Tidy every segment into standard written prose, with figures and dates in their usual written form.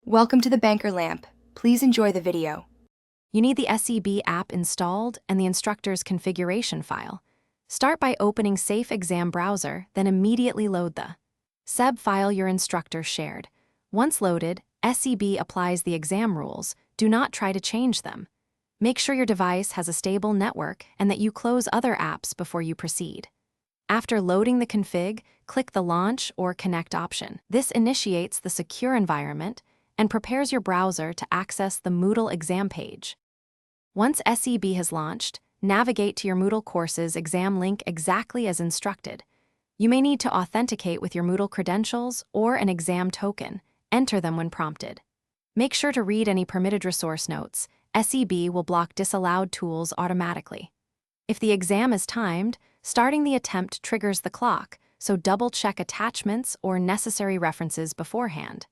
Welcome to the Banker Lamp. Please enjoy the video. You need the SEB app installed and the instructor's configuration file. Start by opening Safe Exam Browser, then immediately load the SEB file your instructor shared. Once loaded, SEB applies the exam rules. Do not try to change them. Make sure your device has a stable network and that you close other apps before you proceed. After loading the config, click the Launch or Connect option. This initiates the secure environment and prepares your browser to access the Moodle exam page. Once SEB has launched, navigate to your Moodle course's exam link exactly as instructed. You may need to authenticate with your Moodle credentials or an exam token. Enter them when prompted. Make sure to read any permitted resource notes. SEB will block disallowed tools automatically. If the exam is timed, starting the attempt triggers the clock, so double-check attachments or necessary references beforehand.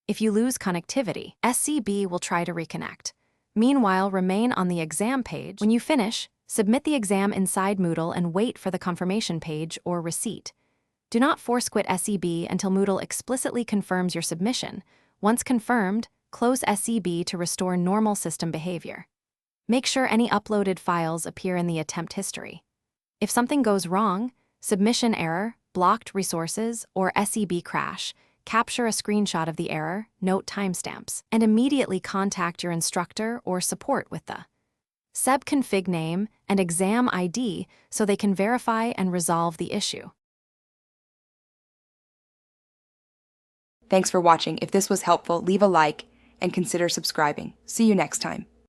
If you lose connectivity, SEB will try to reconnect. Meanwhile, remain on the exam page. When you finish, submit the exam inside Moodle and wait for the confirmation page or receipt. Do not force quit SEB until Moodle explicitly confirms your submission. Once confirmed, close SEB to restore normal system behavior. Make sure any uploaded files appear in the attempt history. If something goes wrong, submission error, blocked resources, or SEB crash, capture a screenshot of the error, note timestamps, and immediately contact your instructor or support with the SEB config name and exam ID so they can verify and resolve the issue. Thanks for watching. If this was helpful, leave a like and consider subscribing. See you next time.